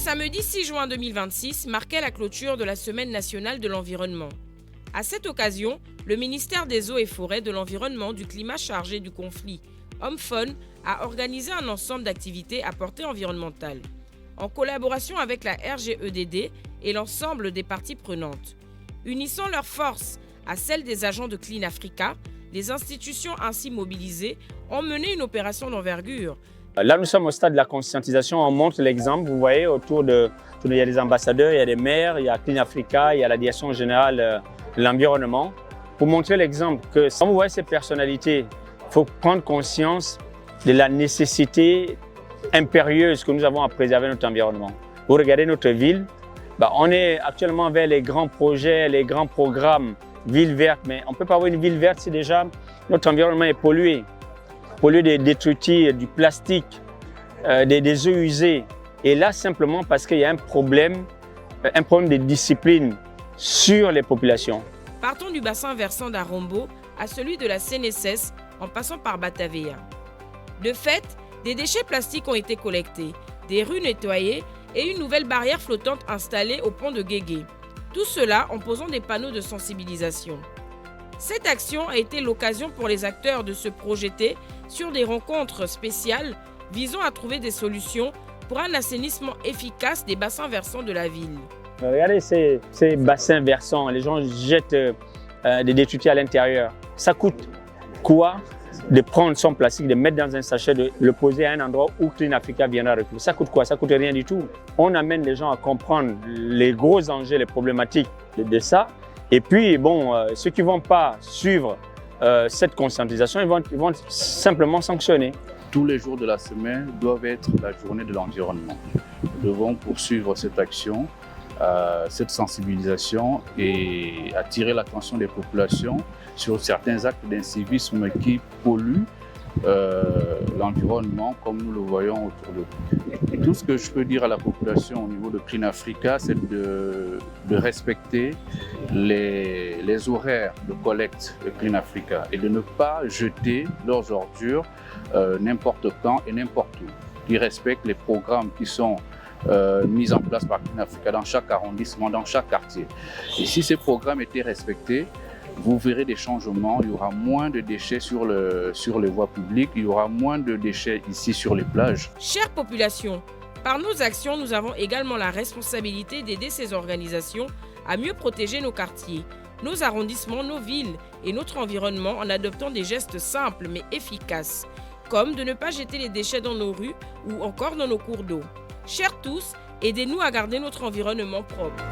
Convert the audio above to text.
samedi 6 juin 2026 marquait la clôture de la Semaine nationale de l'environnement. À cette occasion, le ministère des Eaux et Forêts, de l'Environnement, du Climat chargé du conflit Homme-Faune a organisé un ensemble d'activités à portée environnementale, en collaboration avec la RGEDD et l'ensemble des parties prenantes. Unissant leurs forces à celles des agents de Clean Africa, les institutions ainsi mobilisées ont mené une opération d'envergure. Là, nous sommes au stade de la conscientisation, on montre l'exemple. Vous voyez, il y a des ambassadeurs, il y a des maires, il y a Clean Africa, il y a la direction générale de l'environnement. Pour montrer l'exemple que quand vous voyez ces personnalités, il faut prendre conscience de la nécessité impérieuse que nous avons à préserver notre environnement. Vous regardez notre ville, on est actuellement vers les grands projets, les grands programmes, ville verte, mais on ne peut pas avoir une ville verte si déjà notre environnement est pollué. Pollué des détritus, du plastique, des eaux usées. Et là, simplement parce qu'il y a un problème de discipline sur les populations. Partons du bassin versant d'Arombo à celui de la CNSS en passant par Batavia. De fait, des déchets plastiques ont été collectés, des rues nettoyées et une nouvelle barrière flottante installée au pont de Guégué. Tout cela en posant des panneaux de sensibilisation. Cette action a été l'occasion pour les acteurs de se projeter sur des rencontres spéciales visant à trouver des solutions pour un assainissement efficace des bassins versants de la ville. Regardez ces bassins versants, les gens jettent des détritus à l'intérieur. Ça coûte quoi de prendre son plastique, de mettre dans un sachet, de le poser à un endroit où Clean Africa viendra récupérer? Ça coûte quoi? Ça coûte rien du tout. On amène les gens à comprendre les gros enjeux, les problématiques de ça. Et puis, ceux qui ne vont pas suivre cette conscientisation, ils vont simplement sanctionner. Tous les jours de la semaine doivent être la journée de l'environnement. Nous devons poursuivre cette action, cette sensibilisation et attirer l'attention des populations sur certains actes d'incivisme qui polluent l'environnement comme nous le voyons autour de nous. Tout ce que je peux dire à la population au niveau de Clean Africa, c'est de respecter les horaires de collecte de Clean Africa et de ne pas jeter leurs ordures n'importe quand et n'importe où. Ils respectent les programmes qui sont mis en place par Clean Africa dans chaque arrondissement, dans chaque quartier. Et si ces programmes étaient respectés, vous verrez des changements, il y aura moins de déchets sur les voies publiques, il y aura moins de déchets ici sur les plages. Chère population, par nos actions, nous avons également la responsabilité d'aider ces organisations à mieux protéger nos quartiers, nos arrondissements, nos villes et notre environnement en adoptant des gestes simples mais efficaces, comme de ne pas jeter les déchets dans nos rues ou encore dans nos cours d'eau. Chers tous, aidez-nous à garder notre environnement propre.